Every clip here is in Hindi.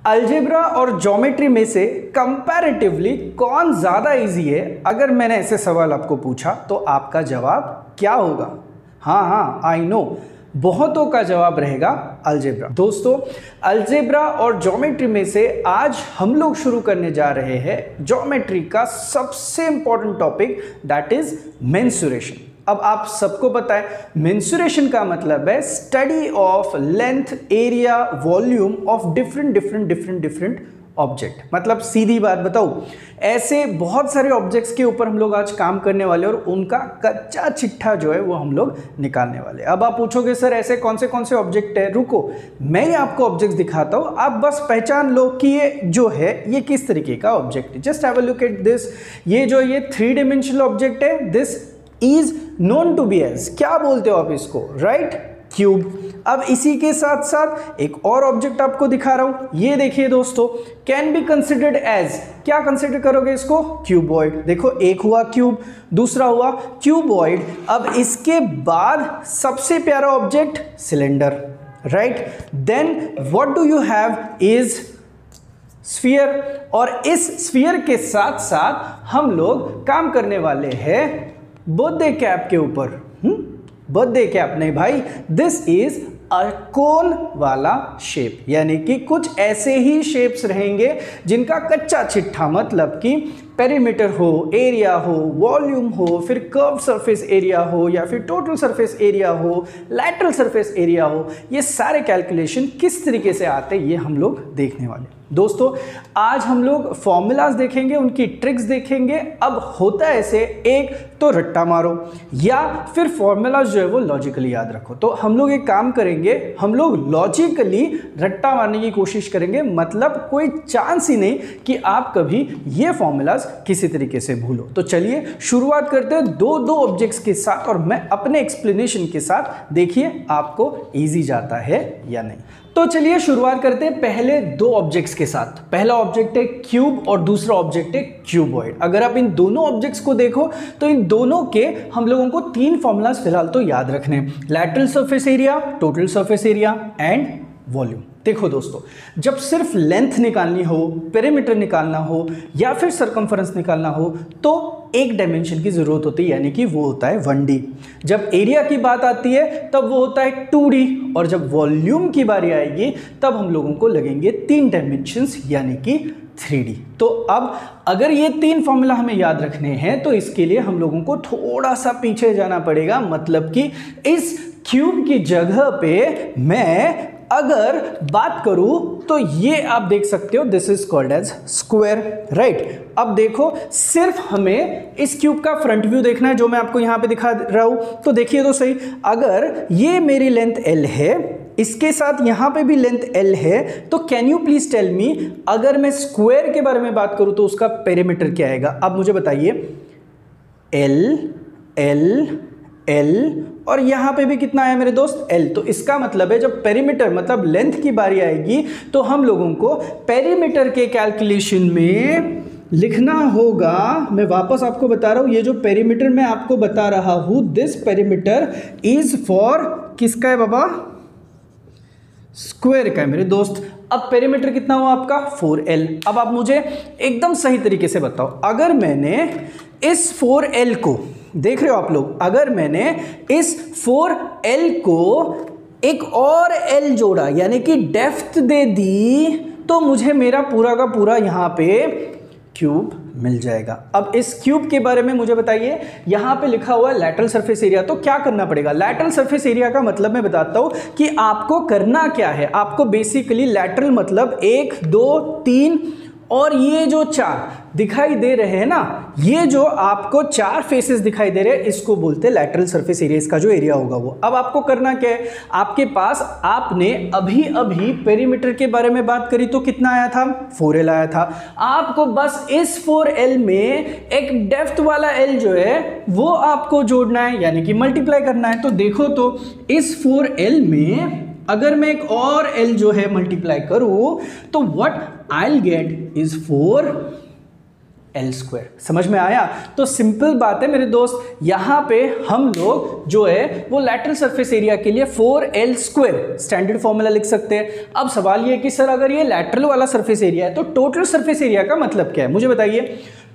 अलजेब्रा और ज्योमेट्री में से कंपैरेटिवली कौन ज़्यादा इजी है? अगर मैंने ऐसे सवाल आपको पूछा तो आपका जवाब क्या होगा? हाँ, आई नो, बहुतों का जवाब रहेगा अलजेब्रा। दोस्तों, अलजेब्रा और ज्योमेट्री में से आज हम लोग शुरू करने जा रहे हैं ज्योमेट्री का सबसे important topic, that is mensuration. अब आप सबको पता है मेंसुरेशन का मतलब है study of length, area, volume of different object. मतलब सीधी बात बताऊं, ऐसे बहुत सारे ऑब्जेक्ट्स के ऊपर हम लोग आज काम करने वाले और उनका कच्चा चिट्ठा जो है वो हम लोग निकालने वाले। अब आप पूछोगे सर ऐसे कौन से ऑब्जेक्ट है? रुको, मैं ही आपको ऑब्जेक्ट्स दिखाता हूं, आप बस पहचान लो कि ये जो है ये किस तरीके का ऑब्जेक्ट है। Just have a look at this. ये 3 डायमेंशनल ऑब्जेक्ट है, this is known to be as, क्या बोलते हो आप इसको? Right, cube. अब इसी के साथ साथ एक और ऑब्जेक्ट आपको दिखा रहा हूं, ये देखिए दोस्तों, कैन बी कंसिडर्ड एज, क्या कंसिडर करोगे इसको? क्यूबॉइड। देखो, एक हुआ क्यूब, दूसरा हुआ क्यूबॉइड। अब इसके बाद सबसे प्यारा object cylinder, right. Then what do you have is sphere, और इस स्फीयर के साथ साथ हम लोग काम करने वाले हैं बर्थडे कैप के ऊपर। बर्थडे कैप नहीं भाई, दिस इज अ कोन वाला शेप, यानी कि कुछ ऐसे ही शेप्स रहेंगे जिनका कच्चा चिट्ठा, मतलब कि पेरीमीटर हो, एरिया हो, वॉल्यूम हो, फिर कर्व सरफेस एरिया हो, या फिर टोटल सरफेस एरिया हो, लैटरल सरफेस एरिया हो, ये सारे कैलकुलेशन किस तरीके से आते हैं ये हम लोग देखने वाले। दोस्तों, आज हम लोग फॉर्मूलाज देखेंगे, उनकी ट्रिक्स देखेंगे। अब होता है ऐसे, एक तो रट्टा मारो या फिर फॉर्मूलाज जो है वो लॉजिकली याद रखो। तो हम लोग एक काम करेंगे, हम लोग लॉजिकली रट्टा मारने की कोशिश करेंगे, मतलब कोई चांस ही नहीं कि आप कभी ये फॉर्मूलाज किसी तरीके से भूलो। तो चलिए शुरुआत करते हैं दो ऑब्जेक्ट्स के साथ, और मैं अपने एक्सप्लेनेशन के साथ, देखिए आपको इजी जाता है या नहीं। तो चलिए शुरुआत करते हैं पहले 2 ऑब्जेक्ट्स के साथ। पहला ऑब्जेक्ट है क्यूब और दूसरा ऑब्जेक्ट है क्यूबॉइड। अगर आप इन दोनों ऑब्जेक्ट्स को देखो तो इन दोनों के हम लोगों को 3 फॉर्मूलाज फिलहाल तो याद रखने हैं, lateral surface area, total surface area and volume. देखो दोस्तों, जब सिर्फ लेंथ निकालनी हो, पेरीमीटर निकालना हो या फिर सरकमफरेंस निकालना हो तो एक डायमेंशन की जरूरत होती है, यानी कि वो होता है 1D। जब एरिया की बात आती है तब वो होता है 2D, और जब वॉल्यूम की बारी आएगी तब हम लोगों को लगेंगे 3 डायमेंशंस, यानी कि 3D। तो अब अगर ये 3 फॉर्मूला हमें याद रखने हैं तो इसके लिए हम लोगों को थोड़ा सा पीछे जाना पड़ेगा, मतलब कि इस क्यूब की जगह पे मैं अगर बात करूं तो ये आप देख सकते हो, this is called as square, right. अब देखो, सिर्फ हमें इस क्यूब का फ्रंट व्यू देखना है, जो मैं आपको यहां पे दिखा रहा हूं। तो देखिए तो सही, अगर ये मेरी लेंथ L है, इसके साथ यहां पे भी लेंथ L है, तो can you please tell me, अगर मैं स्क्वायर के बारे में बात करूं तो उसका पेरीमीटर क्या आएगा? अब मुझे बताइए, L L L और यहां पे भी कितना आया मेरे दोस्त? L। तो इसका मतलब है जब पेरीमीटर मतलब लेंथ की बारी आएगी तो हम लोगों को पेरीमीटर के कैलकुलेशन में लिखना होगा, मैं वापस आपको बता रहा हूं, ये जो पेरीमीटर मैं आपको बता रहा हूं, दिस पेरीमीटर इज फॉर किसका है बाबा? स्क्वायर का है मेरे दोस्त। अब पेरीमीटर कितना हुआ आपका? 4L। अब आप मुझे एकदम सही तरीके से बताओ, अगर मैंने इस 4L को, देख रहे हो आप लोग, अगर मैंने इस 4L को एक और L जोड़ा, यानी कि डेप्थ दे दी, तो मुझे मेरा पूरा का पूरा यहां पे क्यूब मिल जाएगा। अब इस क्यूब के बारे में मुझे बताइए, यहां पे लिखा हुआ है लैटरल सरफेस एरिया, तो क्या करना पड़ेगा? लैटरल सरफेस एरिया का मतलब मैं बताता हूं कि आपको करना क्या है। आपको बेसिकली लैटरल मतलब 1 2 3 और ये जो 4 दिखाई दे रहे हैं ना, ये जो आपको 4 फेसेस दिखाई दे रहे हैं, इसको बोलते हैं लैटरल सरफेस एरिया, इसका जो एरिया होगा वो। अब आपको करना क्या है, आपके पास, आपने अभी पेरीमीटर के बारे में बात करी तो कितना आया था? 4L आया था। आपको बस इस 4L में एक डेप्थ वाला L जो है वो आपको जोड़ना है, यानी कि मल्टीप्लाई करना है। तो देखो, तो इस 4L में अगर मैं एक और L जो है मल्टीप्लाई करूं तो what I will get is 4 L square. समझ में आया? तो सिंपल बात है मेरे दोस्त, यहाँ पे हम लोग जो है वो लैटरल सरफेस एरिया के लिए 4L स्क्वायर स्टैंडर्ड फॉर्मूला लिख सकते हैं। अब सवाल ये कि सर अगर ये लैटरल वाला सरफेस एरिया है तो टोटल सरफेस एरिया का मतलब क्या है, मुझे बताइए।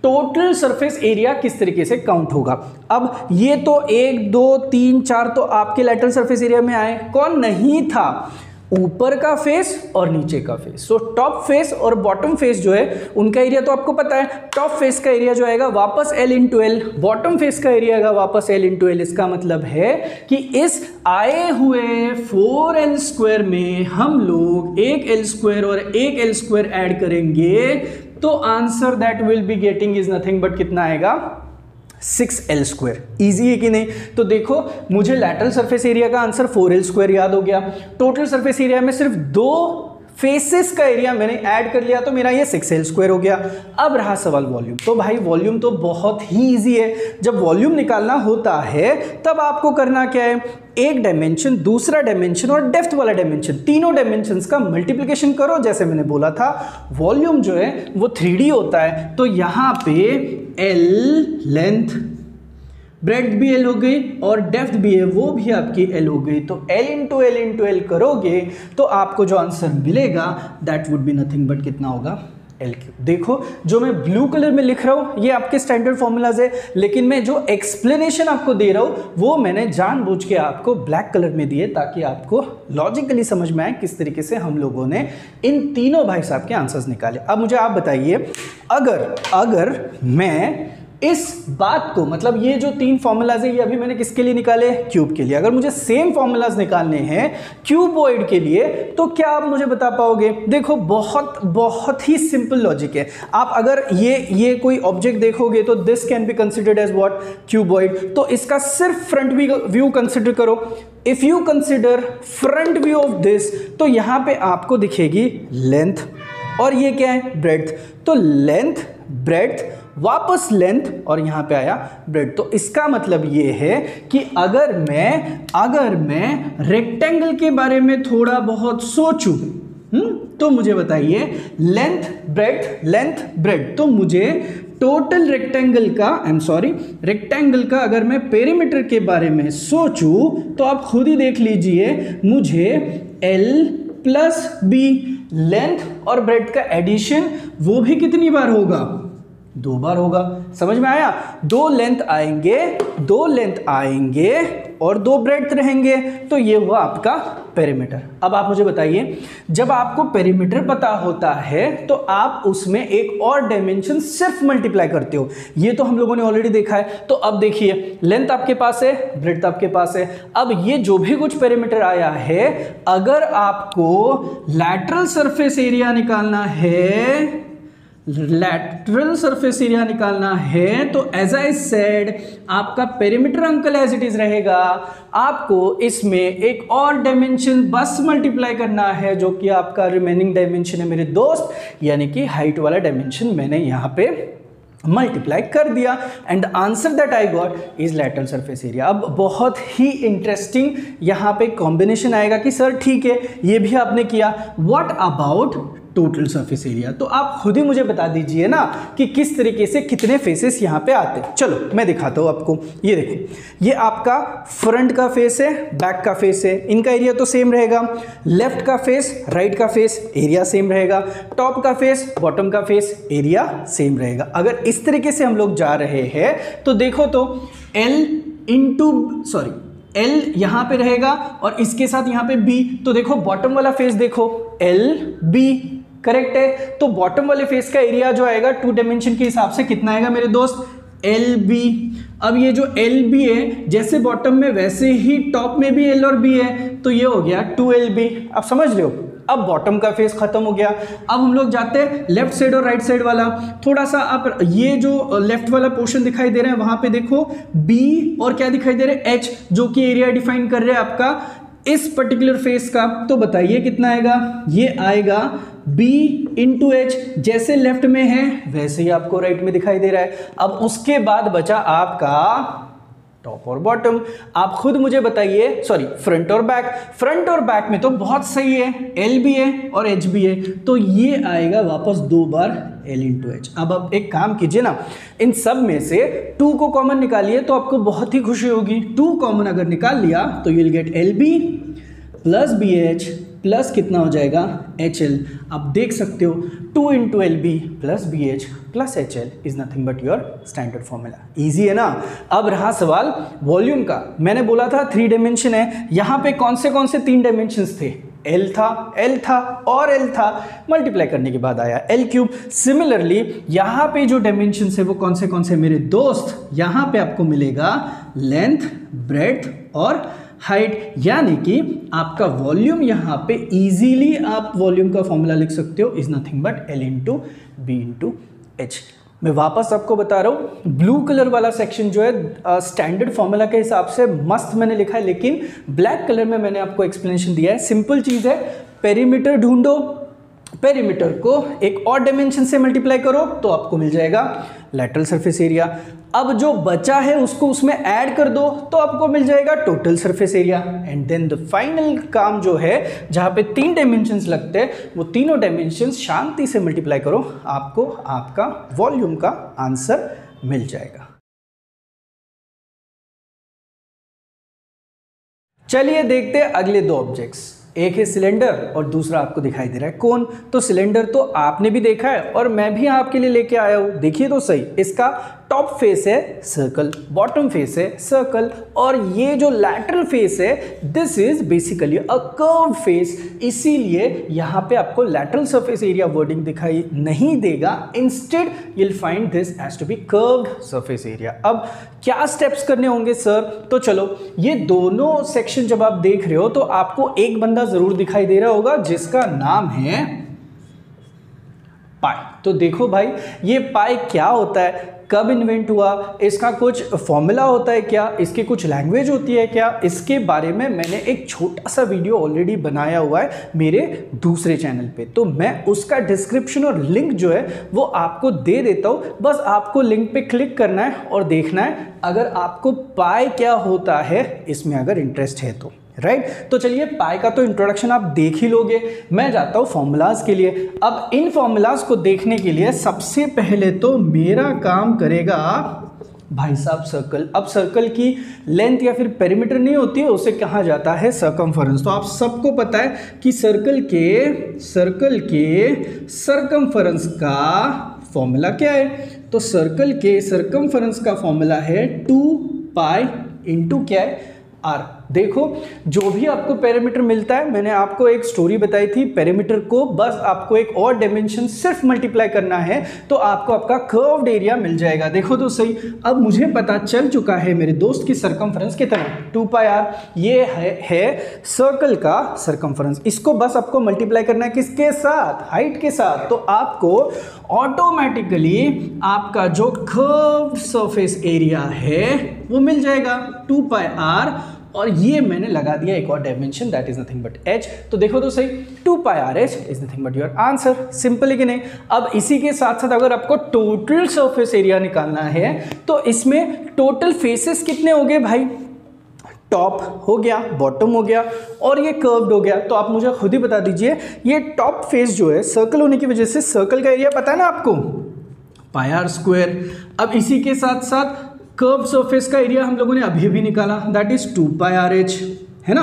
टोटल सरफेस एरिया किस तरीके से काउंट होगा? अब ये तो 1 2 3 4 तो आपके लैटरल सरफेस एरिया में आए, कौन नहीं था? ऊपर का फेस और नीचे का फेस। सो टॉप फेस और बॉटम फेस जो है उनका एरिया तो आपको पता है। टॉप फेस का एरिया जो आएगा वापस L into L, bottom face का एरिया आएगा वापस L इंटू एल। इसका मतलब है कि इस आए हुए 4L स्क्वायर में हम लोग एक L स्क्वायर और एक L स्क्वायर ऐड करेंगे तो answer that will be getting is nothing but कितना आएगा? 6L square. ईजी है कि नहीं? तो देखो मुझे लैटरल सरफेस एरिया का आंसर 4L स्क्वायर याद हो गया। टोटल सरफेस एरिया में सिर्फ 2 फेसेस का एरिया मैंने ऐड कर लिया तो मेरा ये 6L स्क्वायर हो गया। अब रहा सवाल वॉल्यूम। तो भाई वॉल्यूम तो बहुत ही ईजी है। जब वॉल्यूम निकालना होता है तब आपको करना क्या है? एक डायमेंशन, दूसरा डायमेंशन और डेप्थ वाला डायमेंशन, तीनों डायमेंशंस का मल्टीप्लिकेशन करो। जैसे मैंने बोला था वॉल्यूम जो है वो 3D होता है, तो यहाँ पे L लेंथ, ब्रेड्थ भी L हो गई और डेप्थ भी है वो भी आपकी L हो गई। तो L इंटू L करोगे तो आपको जो आंसर मिलेगा that would be nothing but कितना होगा? L cube. देखो जो मैं ब्लू कलर में लिख रहा हूँ ये आपके स्टैंडर्ड फॉर्मूलाज है, लेकिन मैं जो एक्सप्लेनेशन आपको दे रहा हूँ वो मैंने जानबूझ के आपको ब्लैक कलर में दिए ताकि आपको लॉजिकली समझ में आए किस तरीके से हम लोगों ने इन तीनों भाई साहब के आंसर्स निकाले। अब मुझे आप बताइए, अगर मैं इस बात को, मतलब ये जो 3 फॉर्मूलाज है ये अभी मैंने किसके लिए निकाले? क्यूब के लिए। अगर मुझे सेम फॉर्मूलाज निकालने हैं क्यूबॉइड के लिए तो क्या आप मुझे बता पाओगे? देखो बहुत ही सिंपल लॉजिक है। आप अगर ये कोई ऑब्जेक्ट देखोगे तो this can be considered as what? Cuboid. तो इसका सिर्फ फ्रंट व्यू कंसिडर करो। If you consider front view of this तो यहां पे आपको दिखेगी लेंथ और ये क्या है? ब्रेड्थ। तो लेंथ, ब्रेड्थ, वापस लेंथ और यहां पे आया ब्रेड। तो इसका मतलब ये है कि अगर मैं रेक्टेंगल के बारे में थोड़ा बहुत सोचूं तो मुझे बताइए लेंथ ब्रेड, तो मुझे टोटल रेक्टेंगल का अगर मैं पेरीमीटर के बारे में सोचूं तो आप खुद ही देख लीजिए, मुझे L प्लस B लेंथ और ब्रेड का एडिशन वो भी कितनी बार होगा? 2 बार होगा। समझ में आया? 2 लेंथ आएंगे और 2 ब्रेड्थ रहेंगे, तो ये हुआ आपका पेरीमीटर। अब आप मुझे बताइए, जब आपको पेरीमीटर पता होता है तो आप उसमें एक और डायमेंशन सिर्फ मल्टीप्लाई करते हो। ये तो हम लोगों ने ऑलरेडी देखा है। तो अब देखिए, लेंथ आपके पास है, ब्रेड्थ आपके पास है। अब ये जो भी कुछ पेरीमीटर आया है, अगर आपको लैटरल सरफेस एरिया निकालना है तो एज आई सेड आपका perimeter uncle as it is रहेगा। आपको इसमें एक और डायमेंशन बस मल्टीप्लाई करना है जो कि आपका रिमेनिंग डायमेंशन है मेरे दोस्त, यानी कि हाइट वाला डायमेंशन मैंने यहाँ पे मल्टीप्लाई कर दिया and answer that I got is lateral surface area. अब बहुत ही इंटरेस्टिंग यहाँ पे कॉम्बिनेशन आएगा कि सर ठीक है ये भी आपने किया, what about total surface area? तो आप खुद ही मुझे बता दीजिए ना कि किस तरीके से कितने फेसेस यहाँ पे आते हैं। चलो मैं दिखाता हूँ आपको। ये देखो, ये आपका फ्रंट का फेस है, बैक का फेस है, इनका एरिया तो सेम रहेगा। लेफ्ट का फेस, राइट का फेस, एरिया सेम रहेगा। टॉप का फेस, बॉटम का फेस, एरिया सेम रहेगा। अगर इस तरीके से हम लोग जा रहे हैं तो देखो तो L यहाँ पे रहेगा और इसके साथ यहाँ पे B, तो देखो बॉटम वाला फेस देखो LB, करेक्ट है। तो बॉटम वाले फेस का एरिया जो आएगा 2 डायमेंशन के हिसाब से कितना आएगा मेरे दोस्त? LB। अब ये जो LB है जैसे बॉटम में वैसे ही टॉप में भी L और B है, तो ये हो गया 2LB। आप समझ रहे हो? अब बॉटम का फेस खत्म हो गया। अब हम लोग जाते हैं लेफ्ट साइड और राइट साइड वाला। थोड़ा सा आप ये जो लेफ्ट वाला पोर्शन दिखाई दे रहा है वहां पे देखो B और क्या दिखाई दे रहा है? H, जो कि एरिया डिफाइन कर रहे हैं आपका इस पर्टिकुलर फेस का। तो बताइए कितना आएगा? ये आएगा B इंटू H, जैसे लेफ्ट में है वैसे ही आपको राइट में दिखाई दे रहा है। अब उसके बाद बचा आपका टॉप और बॉटम। आप खुद मुझे बताइए, सॉरी फ्रंट और बैक। फ्रंट और बैक में तो बहुत सही है, एल भी है और एच भी है, तो ये आएगा वापस 2 बार एल इंटू एच। अब आप एक काम कीजिए ना, इन सब में से 2 को कॉमन निकालिए तो आपको बहुत ही खुशी होगी। 2 कॉमन अगर निकाल लिया तो you will get L B plus B H plus कितना हो जाएगा एच एल। आप देख सकते हो 2 into L B plus B H plus H L is nothing but your standard formula. Easy है ना। अब रहा सवाल वॉल्यूम का। मैंने बोला था 3 डायमेंशन है, यहाँ पे कौन से 3 डायमेंशंस थे? एल था और एल था, मल्टीप्लाई करने के बाद आया एल क्यूब। सिमिलरली यहाँ पे जो डायमेंशंस है वो कौन से मेरे दोस्त? यहाँ पे आपको मिलेगा लेंथ, ब्रेड्थ और हाइट, यानी कि आपका वॉल्यूम यहाँ पे इजीली आप वॉल्यूम का फॉर्मूला लिख सकते हो, is nothing but L into B into H. मैं वापस आपको बता रहा हूँ, ब्लू कलर वाला सेक्शन जो है स्टैंडर्ड फॉर्मूला के हिसाब से मस्त मैंने लिखा है, लेकिन ब्लैक कलर में मैंने आपको एक्सप्लेनेशन दिया है। सिंपल चीज़ है, पेरीमीटर ढूंढो, पेरीमीटर को एक और डायमेंशन से मल्टीप्लाई करो तो आपको मिल जाएगा लैटरल सरफेस एरिया। अब जो बचा है उसको उसमें ऐड कर दो तो आपको मिल जाएगा total surface area. And then the final काम जो है, जहाँ पे 3 डायमेंशंस लगते हैं, वो तीनों डायमेंशंस शांति से मल्टीप्लाई करो, आपको आपका वॉल्यूम का आंसर मिल जाएगा। चलिए देखते हैं अगले 2 ऑब्जेक्ट्स। एक है सिलेंडर और दूसरा आपको दिखाई दे रहा है कोन। तो सिलेंडर तो आपने भी देखा है और मैं भी आपके लिए लेके आया हूं। देखिए तो सही, इसका टॉप फेस है सर्कल, बॉटम फेस है सर्कल, और ये जो लैटरल फेस है this is basically a curved face, इसीलिए यहाँ पे आपको लैटरल सरफेस एरिया वर्डिंग दिखाई नहीं देगा। Instead you will find this as to be curved surface area. अब क्या स्टेप्स करने होंगे सर? तो चलो, ये दोनों सेक्शन जब आप देख रहे हो तो आपको एक बंदा जरूर दिखाई दे रहा होगा जिसका नाम है पाई। तो देखो भाई, ये पाई क्या होता है, कब इन्वेंट हुआ, इसका कुछ फॉर्मूला होता है क्या, इसकी कुछ लैंग्वेज होती है क्या, इसके बारे में मैंने एक छोटा सा वीडियो ऑलरेडी बनाया हुआ है मेरे दूसरे चैनल पे, तो मैं उसका डिस्क्रिप्शन और लिंक जो है वो आपको दे देता हूँ। बस आपको लिंक पे क्लिक करना है और देखना है अगर आपको पाई क्या होता है इसमें अगर इंटरेस्ट है तो, राइट। तो चलिए, पाई का तो इंट्रोडक्शन आप देख ही लोगे, मैं जाता हूँ फॉर्मूलाज के लिए। अब इन फॉर्मूलाज को देखने के लिए सबसे पहले तो मेरा काम करेगा भाई साहब सर्कल। अब सर्कल की लेंथ या फिर पेरीमीटर नहीं होती है, उसे कहा जाता है सर्कमफरेंस। तो आप सबको पता है कि सर्कल के सर्कमफरेंस का फॉर्मूला क्या है? तो सर्कल के सर्कमफरेंस का फॉर्मूला है 2 पाई इंटू क्या है आर। देखो, जो भी आपको पेरीमीटर मिलता है, मैंने आपको एक स्टोरी बताई थी, पेरीमीटर को बस आपको एक और डायमेंशन सिर्फ मल्टीप्लाई करना है तो आपको आपका कर्व्ड एरिया मिल जाएगा। देखो तो सही, अब मुझे पता चल चुका है मेरे दोस्त की सर्कमफरेंस कितना, 2 पाई आर। ये है सर्कल का सर्कमफरेंस। इसको बस आपको मल्टीप्लाई करना है किसके साथ? हाइट के साथ। तो आपको ऑटोमेटिकली आपका जो कर्व्ड सरफेस एरिया है वो मिल जाएगा 2 पाई आर, और ये मैंने लगा दिया एक और dimension, that is nothing but H. तो देखो तो सही, 2 pi r H is nothing but your answer. Simple है कि नहीं? अब इसी के साथ साथ अगर आपको टोटल सरफेस एरिया निकालना है तो इसमें टोटल फेसेस कितने हो गए भाई? टॉप हो गया, बॉटम हो गया और ये कर्व्ड हो गया। तो आप मुझे खुद ही बता दीजिए, ये टॉप फेस जो है सर्कल होने की वजह से सर्कल का एरिया पता है ना आपको, पाई आर स्क्वायर। अब इसी के साथ साथ कर्व सरफेस का एरिया हम लोगों ने अभी भी निकाला, that is 2 pi r H, है ना।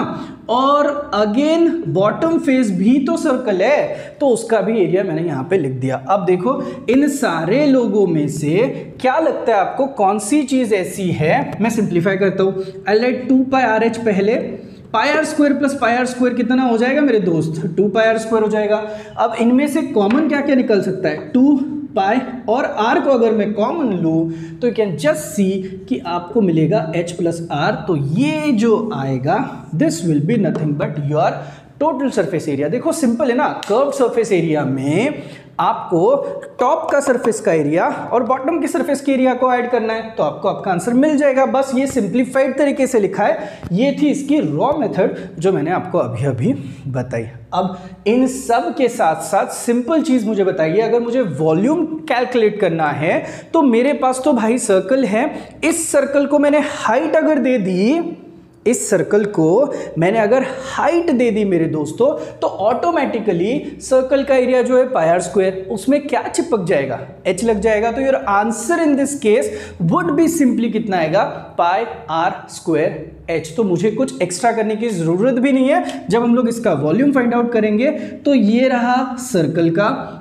और अगेन बॉटम फेस भी तो सर्कल है तो उसका भी एरिया मैंने यहाँ पे लिख दिया। अब देखो, इन सारे लोगों में से क्या लगता है आपको कौन सी चीज ऐसी है? मैं सिंप्लीफाई करता हूँ। I like 2 pi r H पहले, pi r square plus pi r square कितना हो जाएगा मेरे दोस्त? 2 पाई आर स्क्वायर हो जाएगा। अब इनमें से कॉमन क्या क्या निकल सकता है? 2 पाई और आर को अगर मैं कॉमन लूँ तो यू कैन जस्ट सी कि आपको मिलेगा h प्लस आर। तो ये जो आएगा this will be nothing but your total surface area. देखो सिंपल है ना, कर्व सरफेस एरिया में आपको टॉप का सरफेस का एरिया और बॉटम के सरफेस के एरिया को ऐड करना है, तो आपको आपका आंसर मिल जाएगा। बस ये सिंप्लीफाइड तरीके से लिखा है। ये थी इसकी रॉ मेथड जो मैंने आपको अभी अभी बताई। अब इन सब के साथ साथ सिंपल चीज मुझे बताइए, अगर मुझे वॉल्यूम कैलकुलेट करना है तो मेरे पास तो भाई सर्कल है, इस सर्कल को मैंने हाइट अगर दे दी, इस सर्कल को मैंने अगर हाइट दे दी मेरे दोस्तों, तो ऑटोमेटिकली सर्कल का एरिया जो है पाई आर स्क्वायर, उसमें क्या चिपक जाएगा, h लग जाएगा। तो your answer in this case would be simply कितना आएगा, पाई आर स्क्वायर h। तो मुझे कुछ एक्स्ट्रा करने की जरूरत भी नहीं है। जब हम लोग इसका वॉल्यूम फाइंड आउट करेंगे तो ये रहा सर्कल का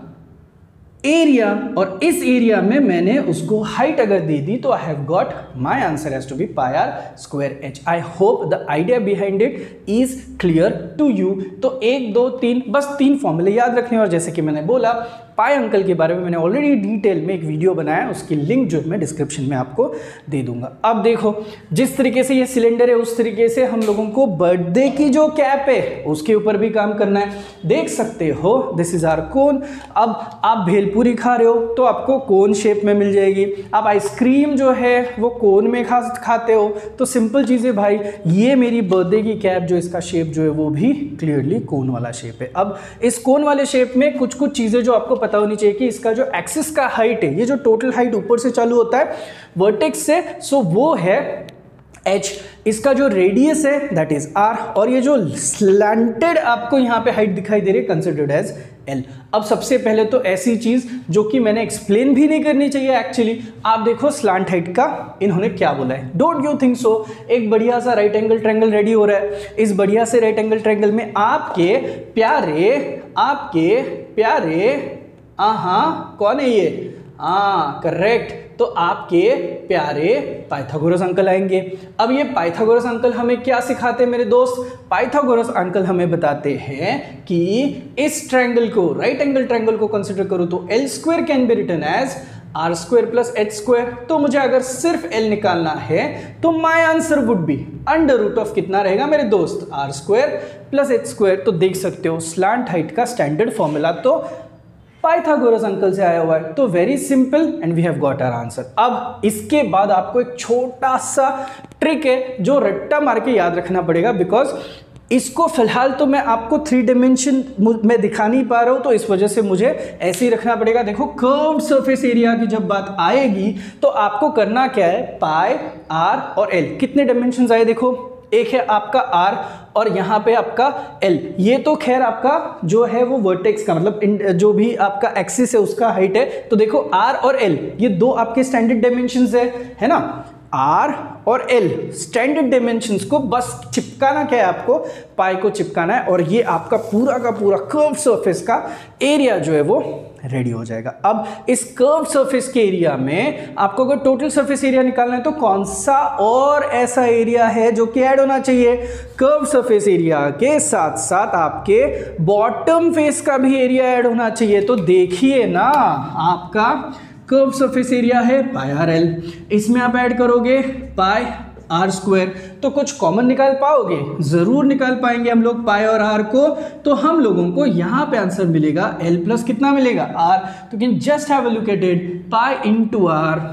एरिया, और इस एरिया में मैंने उसको हाइट अगर दे दी तो I have got my answer has to be pi r square h. I hope the idea behind it is clear to you. तो 1 2 3 बस 3 फॉर्मूले याद रखने, और जैसे कि मैंने बोला पाई अंकल के बारे में मैंने ऑलरेडी डिटेल में एक वीडियो बनाया, उसकी लिंक जो मैं डिस्क्रिप्शन में आपको दे दूंगा। अब देखो जिस तरीके से ये सिलेंडर है उस तरीके से हम लोगों को बर्थडे की जो कैप है उसके ऊपर भी काम करना है। देख सकते हो दिस इज आवर कोन। अब आप भेलपूरी खा रहे हो तो आपको कोन शेप में मिल जाएगी। आप आइसक्रीम जो है वो कोन में खाते हो, तो सिंपल चीज़ है भाई, ये मेरी बर्थडे की कैप जो इसका शेप जो है वो भी क्लियरली कोन वाला शेप है। अब इस कोन वाले शेप में कुछ कुछ चीज़ें जो आपको पता होनी चाहिए कि इसका जो एक्सिस का हाइट है, ये जो टोटल हाइट ऊपर से चालू होता है वर्टेक्स से, सो वो है h। इसका जो रेडियस है दैट इज r, और ये जो स्लैंटेड आपको यहाँ पे हाइट दिखाई दे रही है कंसिडर्ड एज l। अब सबसे पहले तो ऐसी चीज जो कि मैंने एक्सप्लेन भी नहीं करनी चाहिए एक्चुअली, आप देखो स्लैंट हाइट का इन्होंने क्या बोला है। डोंट यू थिंक सो, एक बढ़िया सा राइट एंगल ट्रायंगल रेडी हो रहा है। इस बढ़िया से राइट एंगल ट्रायंगल में आपके प्यारे कौन है ये, करेक्ट, तो आपके प्यारे पाइथागोरस अंकल आएंगे। अब ये पाइथागोरस अंकल हमें क्या सिखाते हैं मेरे दोस्त, पाइथागोरस अंकल हमें बताते हैं कि इस ट्रायंगल को, राइट एंगल ट्रायंगल को कंसीडर करो तो l square can be written as r square plus h square. तो मुझे अगर सिर्फ l निकालना है तो my answer would be under root of कितना रहेगा मेरे दोस्त, r square plus h square. तो देख सकते हो स्लैंट हाइट का स्टैंडर्ड फॉर्मूला तो पाइथागोरस अंकल से आया हुआ है। तो very simple and we have got our answer. अब इसके बाद आपको एक छोटा सा ट्रिक है जो रट्टा मार के याद रखना पड़ेगा, बिकॉज इसको फिलहाल तो मैं आपको 3 डायमेंशन में दिखा नहीं पा रहा हूं, तो इस वजह से मुझे ऐसे ही रखना पड़ेगा। देखो कर्व सरफेस एरिया की जब बात आएगी तो आपको करना क्या है, पाई आर और एल, कितने डायमेंशन आए देखो, एक है आपका r और यहाँ पे आपका l। ये तो खैर आपका जो है वो वर्टेक्स का मतलब जो भी आपका एक्सिस है उसका हाइट है। तो देखो r और l ये 2 आपके स्टैंडर्ड डायमेंशंस है ना, r और l स्टैंडर्ड डायमेंशंस को बस चिपकाना क्या है, आपको पाई को चिपकाना है, और ये आपका पूरा का पूरा कर्व सरफेस का एरिया जो है वो रेडी हो जाएगा। अब इस कर्व सरफेस के एरिया में आपको अगर टोटल सरफेस एरिया निकालना है तो कौन सा और ऐसा एरिया है जो कि ऐड होना चाहिए, कर्व सरफेस एरिया के साथ साथ आपके बॉटम फेस का भी एरिया ऐड होना चाहिए। तो देखिए ना, आपका कर्व सरफेस एरिया है पाई आर एल, इसमें आप ऐड करोगे पाई आर स्क्वायर, तो कुछ कॉमन निकाल पाओगे, जरूर निकाल पाएंगे हम लोग पाई और आर को। तो हम लोगों को यहाँ पे आंसर मिलेगा एल प्लस कितना मिलेगा, आर। तो can just have a look at it, pi into r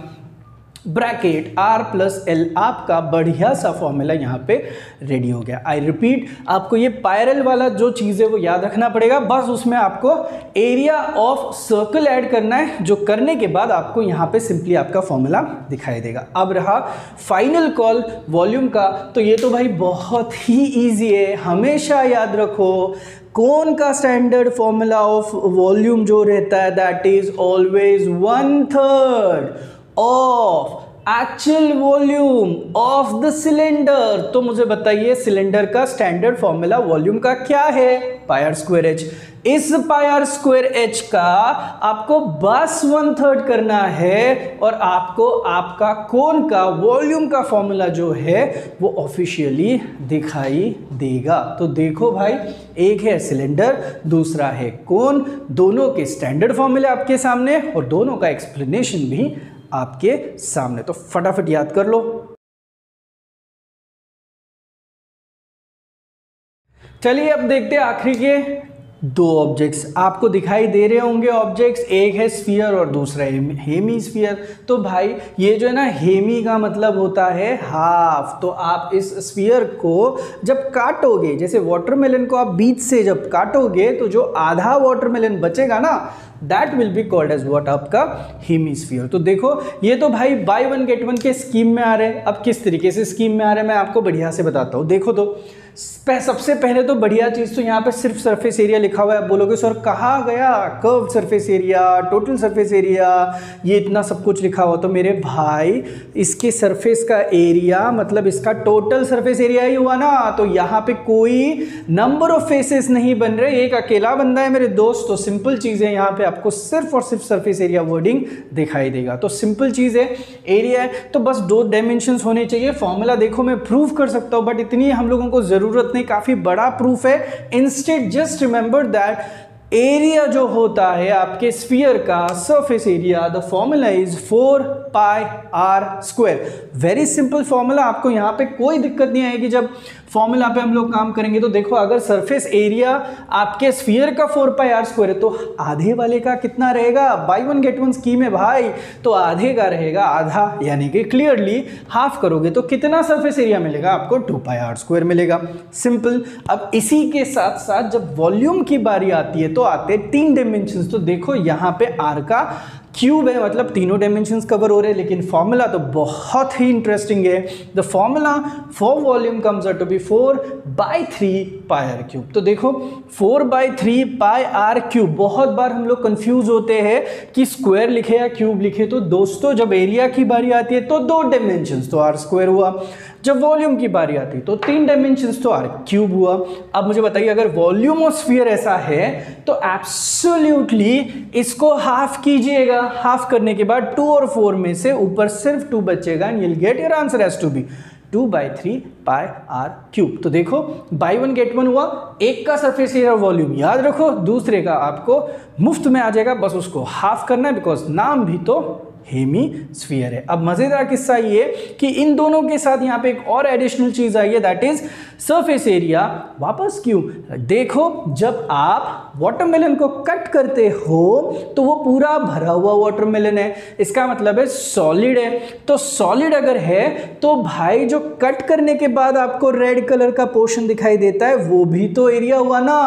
bracket r plus L, आपका बढ़िया सा फॉर्मूला यहाँ पे रेडी हो गया। आई रिपीट, आपको ये पायरल वाला जो चीज़ है वो याद रखना पड़ेगा, बस उसमें आपको एरिया ऑफ सर्कल ऐड करना है, जो करने के बाद आपको यहाँ पे सिंपली आपका फॉर्मूला दिखाई देगा। अब रहा फाइनल कॉल वॉल्यूम का, तो ये तो भाई बहुत ही ईजी है, हमेशा याद रखो कोन का स्टैंडर्ड फॉर्मूला ऑफ वॉल्यूम जो रहता है that is always 1/3 of actual volume of the cylinder. तो मुझे बताइए सिलेंडर का स्टैंडर्ड फॉर्मूला वॉल्यूम का क्या है, पाई आर स्क्वायर एच। इस पाई आर स्क्वायर एच का आपको बस 1/3 करना है और आपको आपका कोन का वॉल्यूम का फॉर्मूला जो है वो ऑफिशियली दिखाई देगा। तो देखो भाई, एक है सिलेंडर, दूसरा है कोन, दोनों के स्टैंडर्ड फॉर्मूले आपके सामने और दोनों का एक्सप्लेनेशन भी आपके सामने। तो फटाफट याद कर लो। चलिए अब देखते हैं आखिरी के दो ऑब्जेक्ट्स। आपको दिखाई दे रहे होंगे ऑब्जेक्ट्स, एक है स्फीयर और दूसरा हेमी स्फीयर। तो भाई ये जो है ना, हेमी का मतलब होता है हाफ। तो आप इस स्फीयर को जब काटोगे, जैसे वाटरमेलन को आप बीच से जब काटोगे तो जो आधा वाटरमेलन बचेगा ना, that will be called as what, आपका हेमीस्फीयर। तो देखो ये तो भाई बाय वन गेट वन के स्कीम में आ रहे हैं। अब किस तरीके से स्कीम में आ रहे हैं मैं आपको बढ़िया से बताता हूँ। देखो तो सबसे पहले तो बढ़िया चीज़ तो यहाँ पे सिर्फ सरफेस एरिया लिखा हुआ है। आप बोलोगे सर कहाँ गया curve surface area, total surface area, ये इतना सब कुछ लिखा हुआ। तो मेरे भाई इसके सरफेस का एरिया मतलब इसका टोटल सरफेस एरिया ही हुआ ना। तो यहाँ पे कोई नंबर ऑफ फेसेस नहीं बन रहे, एक अकेला बंदा है मेरे दोस्त। तो सिंपल चीज़ है, यहाँ पे आपको सिर्फ और सिर्फ सरफेस एरिया वर्डिंग दिखाई देगा। तो सिंपल चीज़ है, एरिया है तो बस दो डायमेंशंस होने चाहिए। फॉर्मूला देखो मैं प्रूव कर सकता हूँ, बट इतनी हम लोगों को जरूरत नहीं, काफी बड़ा प्रूफ है। Instead just remember that area जो होता है आपके स्फीयर का surface area, the formula is 4 pi r square. Very simple formula, आपको यहाँ पे कोई दिक्कत नहीं आएगी जब फॉर्मूला पे हम लोग काम करेंगे। तो देखो अगर सरफेस एरिया आपके स्फीयर का 4 पाई आर स्क्वायर है तो आधे वाले का कितना रहेगा? Bye one get one scheme है भाई, तो आधे का रहेगा आधा, यानी कि क्लियरली हाफ करोगे तो कितना सरफेस एरिया मिलेगा आपको? 2 पाई आर स्क्वायर मिलेगा। सिंपल। अब इसी के साथ साथ जब वॉल्यूम की बारी आती है तो आते हैं 3 डायमेंशंस। तो देखो यहाँ पे आर का क्यूब है, मतलब तीनों डायमेंशंस कवर हो रहे हैं। लेकिन फॉर्मूला तो बहुत ही इंटरेस्टिंग है। The formula for volume comes out to be 4/3 pi r cube. तो देखो 4/3 पाई आर क्यूब। बहुत बार हम लोग कंफ्यूज होते हैं कि स्क्वायर लिखे या क्यूब लिखे। तो दोस्तों जब एरिया की बारी आती है तो 2 डायमेंशंस तो आर स्क्वायर हुआ, जब वॉल्यूम की बारी आती है तो 3 डायमेंशंस तो आर क्यूब हुआ। अब मुझे बताइए अगर वॉल्यूम ऑफ स्फीयर ऐसा है तो एब्सोल्युटली इसको हाफ कीजिएगा। हाफ करने के बाद 2 और 4 में से ऊपर सिर्फ 2 बचेगा and you will get your answer as to be 2/3 pi r cube. तो देखो बाय वन गेट वन हुआ, एक का सरफेस एरिया वॉल्यूम याद रखो, दूसरे का आपको मुफ्त में आ जाएगा, बस उसको हाफ करना है बिकॉज नाम भी तो हेमीस्फीयर है। अब मजेदार किस्सा ये कि इन दोनों के साथ यहाँ पे एक और एडिशनल चीज आई है, दैट इज सरफेस एरिया वापस क्यों? देखो जब आप वाटरमेलन को कट करते हो तो वो पूरा भरा हुआ वाटरमेलन है, इसका मतलब है सॉलिड है। तो सॉलिड अगर है तो भाई जो कट करने के बाद आपको रेड कलर का पोर्शन दिखाई देता है वो भी तो एरिया हुआ ना।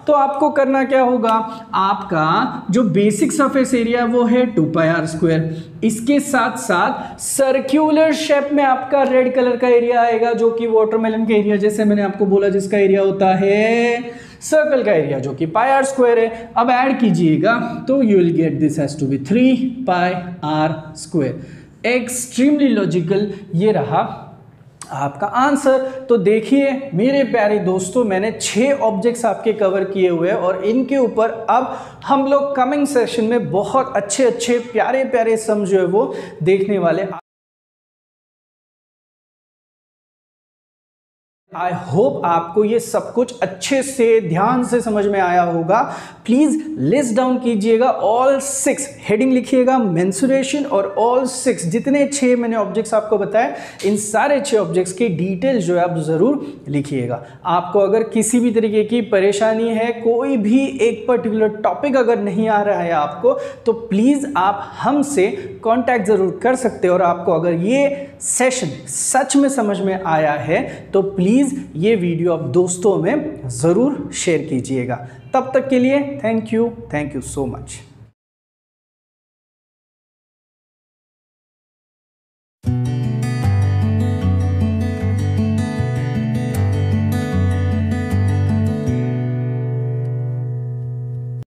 तो आपको करना क्या होगा, आपका जो बेसिक सरफेस एरिया वो है 2 पाई आर स्क्वायर, इसके साथ साथ सर्क्यूलर शेप में आपका रेड कलर का एरिया आएगा जो कि वाटरमेलन का एरिया, जैसे मैंने आपको बोला जिसका एरिया होता है सर्कल का एरिया जो कि पाई आर स्क्वायर है। अब ऐड कीजिएगा तो you will get this has to be 3 pi r square. Extremely logical, ये रहा आपका आंसर। तो देखिए मेरे प्यारे दोस्तों, मैंने 6 ऑब्जेक्ट्स आपके कवर किए हुए हैं और इनके ऊपर अब हम लोग कमिंग सेशन में बहुत अच्छे अच्छे प्यारे प्यारे सम जो है वो देखने वाले। आई होप आपको ये सब कुछ अच्छे से ध्यान से समझ में आया होगा। प्लीज लिस्ट डाउन कीजिएगा, ऑल 6 हेडिंग लिखिएगा, मेंसुरेशन और ऑल 6 जितने 6 मैंने ऑब्जेक्ट्स आपको बताए, इन सारे 6 ऑब्जेक्ट्स की डिटेल जो है आप जरूर लिखिएगा। आपको अगर किसी भी तरीके की परेशानी है, कोई भी एक पर्टिकुलर टॉपिक अगर नहीं आ रहा है आपको, तो प्लीज आप हमसे कांटेक्ट जरूर कर सकते हो। और आपको अगर ये सेशन सच में समझ में आया है तो प्लीज ये वीडियो आप दोस्तों में ज़रूर शेयर कीजिएगा। तब तक के लिए थैंक यू सो मच।